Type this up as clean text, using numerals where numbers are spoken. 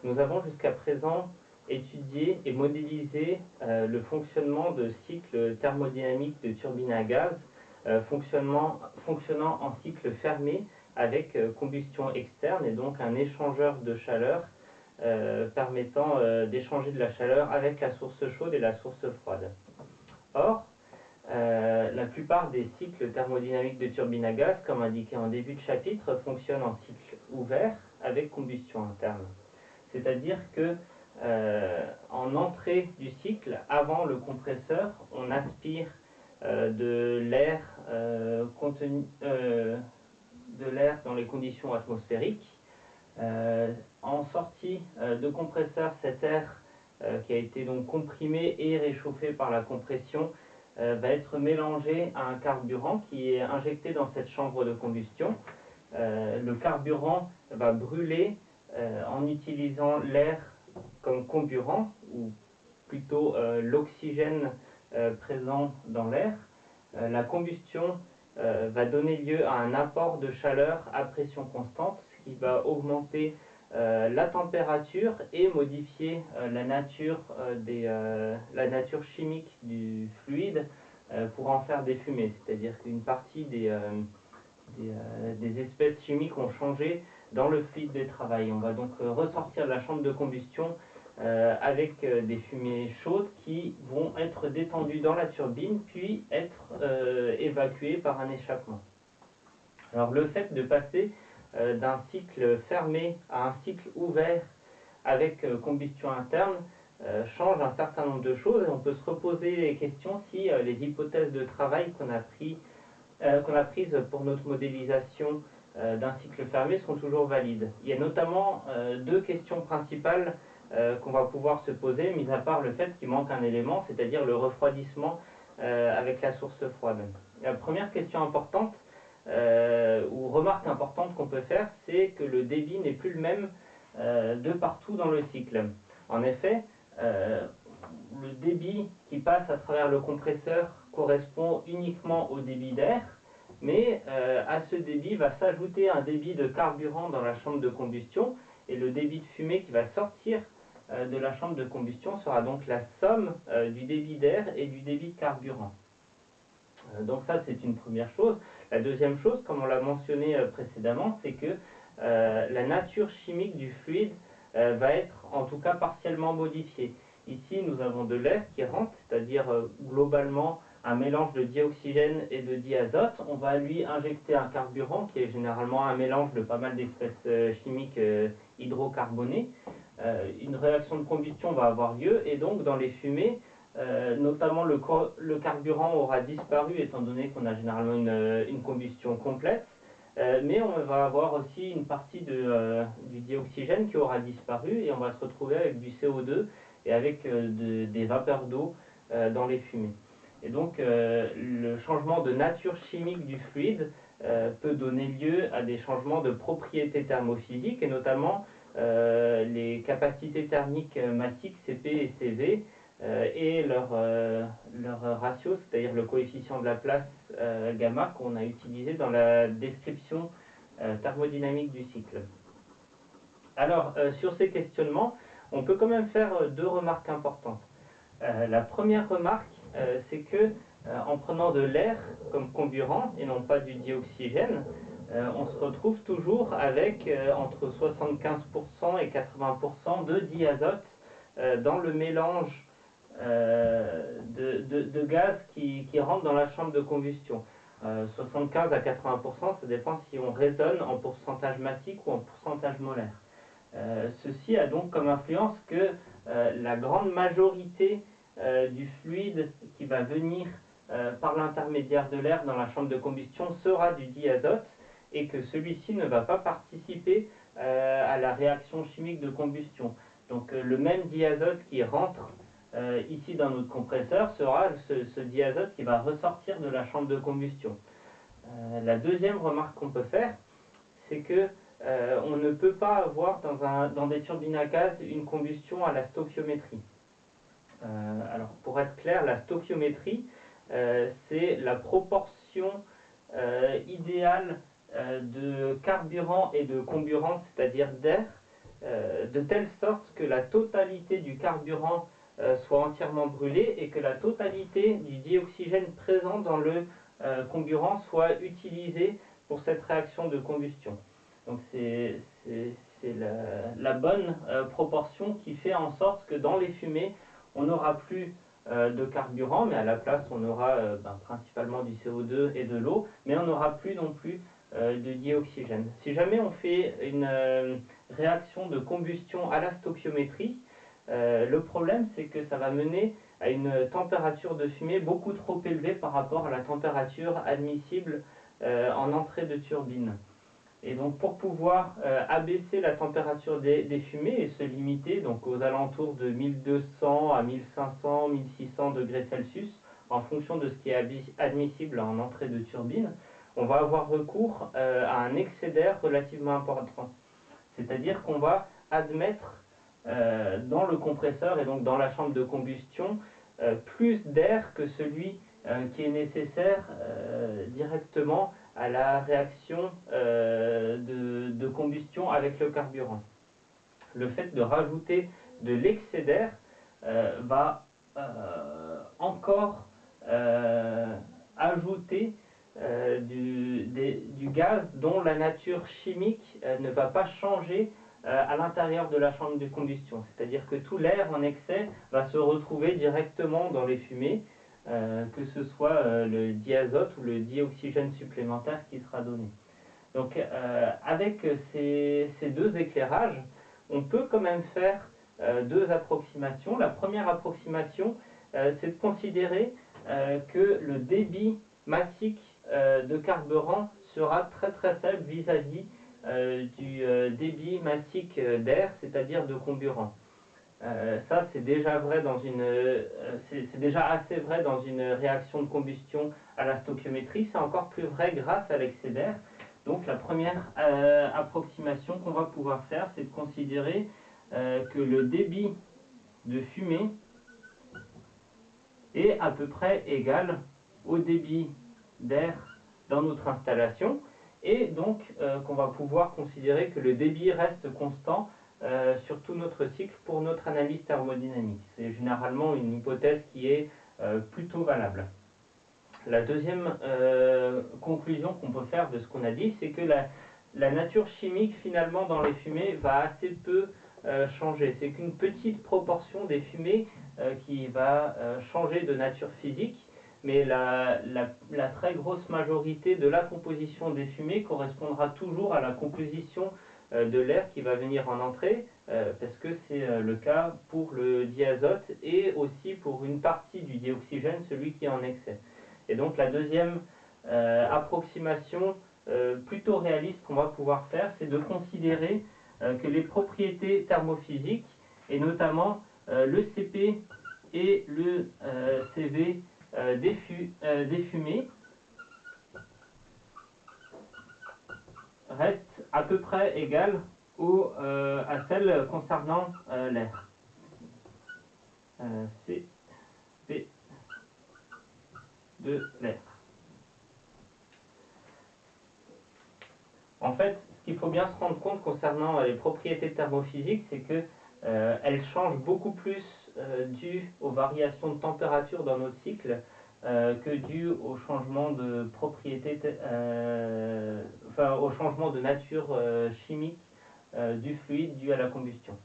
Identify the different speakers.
Speaker 1: Nous avons jusqu'à présent étudié et modélisé le fonctionnement de cycles thermodynamiques de turbines à gaz fonctionnant en cycle fermé avec combustion externe et donc un échangeur de chaleur permettant d'échanger de la chaleur avec la source chaude et la source froide. Or, la plupart des cycles thermodynamiques de turbines à gaz, comme indiqué en début de chapitre, fonctionnent en cycle ouvert avec combustion interne. C'est-à-dire que en entrée du cycle, avant le compresseur, on aspire de l'air dans les conditions atmosphériques. En sortie de compresseur, cet air qui a été donc comprimé et réchauffé par la compression va être mélangé à un carburant qui est injecté dans cette chambre de combustion. Le carburant va brûler en utilisant l'air comme comburant, ou plutôt l'oxygène présent dans l'air. La combustion va donner lieu à un apport de chaleur à pression constante, ce qui va augmenter la température et modifier la nature chimique du fluide pour en faire des fumées. C'est-à-dire qu'une partie des espèces chimiques ont changé dans le fluide de travail. On va donc ressortir de la chambre de combustion avec des fumées chaudes qui vont être détendues dans la turbine puis être évacuées par un échappement. Alors le fait de passer d'un cycle fermé à un cycle ouvert avec combustion interne change un certain nombre de choses et on peut se reposer les questions si les hypothèses de travail qu'on a prises pour notre modélisation d'un cycle fermé sont toujours valides. Il y a notamment deux questions principales qu'on va pouvoir se poser, mis à part le fait qu'il manque un élément, c'est-à-dire le refroidissement avec la source froide. La première question importante, ou remarque importante qu'on peut faire, c'est que le débit n'est plus le même de partout dans le cycle. En effet, le débit qui passe à travers le compresseur correspond uniquement au débit d'air, mais à ce débit va s'ajouter un débit de carburant dans la chambre de combustion, et le débit de fumée qui va sortir de la chambre de combustion sera donc la somme du débit d'air et du débit de carburant. Donc ça, c'est une première chose. La deuxième chose, comme on l'a mentionné précédemment, c'est que la nature chimique du fluide va être en tout cas partiellement modifiée. Ici, nous avons de l'air qui rentre, c'est-à-dire globalement un mélange de dioxygène et de diazote. On va lui injecter un carburant qui est généralement un mélange de pas mal d'espèces chimiques hydrocarbonées. Une réaction de combustion va avoir lieu et donc dans les fumées, notamment le carburant aura disparu étant donné qu'on a généralement une combustion complète, mais on va avoir aussi une partie du dioxygène qui aura disparu et on va se retrouver avec du CO2 et avec des vapeurs d'eau dans les fumées. Et donc le changement de nature chimique du fluide peut donner lieu à des changements de propriétés thermophysiques et notamment les capacités thermiques massiques Cp et Cv et leur ratio, c'est-à-dire le coefficient de la place gamma qu'on a utilisé dans la description thermodynamique du cycle. Alors sur ces questionnements, on peut quand même faire deux remarques importantes. La première remarque, c'est que en prenant de l'air comme comburant et non pas du dioxygène, on se retrouve toujours avec entre 75% et 80% de diazote dans le mélange de gaz qui rentre dans la chambre de combustion. 75 à 80%, ça dépend si on raisonne en pourcentage massique ou en pourcentage molaire. Ceci a donc comme influence que la grande majorité du fluide qui va venir par l'intermédiaire de l'air dans la chambre de combustion sera du diazote et que celui-ci ne va pas participer à la réaction chimique de combustion. Donc le même diazote qui rentre ici dans notre compresseur sera ce diazote qui va ressortir de la chambre de combustion. La deuxième remarque qu'on peut faire, c'est que on ne peut pas avoir dans des turbines à gaz une combustion à la stoichiométrie. Alors pour être clair, la stoichiométrie, c'est la proportion idéale de carburant et de comburant, c'est-à-dire d'air, de telle sorte que la totalité du carburant soit entièrement brûlée et que la totalité du dioxygène présent dans le comburant soit utilisée pour cette réaction de combustion. Donc c'est la bonne proportion qui fait en sorte que dans les fumées, on n'aura plus de carburant, mais à la place on aura principalement du CO2 et de l'eau, mais on n'aura plus non plus de dioxygène. Si jamais on fait une réaction de combustion à la stoichiométrie, le problème c'est que ça va mener à une température de fumée beaucoup trop élevée par rapport à la température admissible en entrée de turbine. Et donc pour pouvoir abaisser la température des fumées et se limiter donc aux alentours de 1200 à 1500, 1600 degrés Celsius, en fonction de ce qui est admissible en entrée de turbine, on va avoir recours à un excès d'air relativement important. C'est-à-dire qu'on va admettre dans le compresseur et donc dans la chambre de combustion plus d'air que celui qui est nécessaire directement à la réaction de combustion avec le carburant. Le fait de rajouter de l'excès d'air va encore ajouter du gaz dont la nature chimique ne va pas changer à l'intérieur de la chambre de combustion. C'est-à-dire que tout l'air en excès va se retrouver directement dans les fumées, que ce soit le diazote ou le dioxygène supplémentaire qui sera donné. Donc avec ces deux éclairages, on peut quand même faire deux approximations. La première approximation, c'est de considérer que le débit massique de carburant sera très très faible vis-à-vis du débit massique d'air, c'est-à-dire de comburant. Ça, c'est déjà vrai c'est déjà assez vrai dans une réaction de combustion à la stoichiométrie. C'est encore plus vrai grâce à l'excès d'air. Donc, la première approximation qu'on va pouvoir faire, c'est de considérer que le débit de fumée est à peu près égal au débit d'air dans notre installation, et donc qu'on va pouvoir considérer que le débit reste constant sur tout notre cycle pour notre analyse thermodynamique. C'est généralement une hypothèse qui est plutôt valable. La deuxième conclusion qu'on peut faire de ce qu'on a dit, c'est que la nature chimique finalement dans les fumées va assez peu changer. C'est qu'une petite proportion des fumées qui va changer de nature physique, mais la très grosse majorité de la composition des fumées correspondra toujours à la composition de l'air qui va venir en entrée, parce que c'est le cas pour le diazote et aussi pour une partie du dioxygène, celui qui est en excès. Et donc la deuxième approximation plutôt réaliste qu'on va pouvoir faire, c'est de considérer que les propriétés thermophysiques, et notamment le Cp et le Cv des fumées, restent à peu près égales à celles concernant l'air. Cp de l'air. En fait, ce qu'il faut bien se rendre compte concernant les propriétés thermophysiques, c'est que elles changent beaucoup plus dû aux variations de température dans notre cycle que dû au changement de propriété, au changement de nature chimique du fluide dû à la combustion.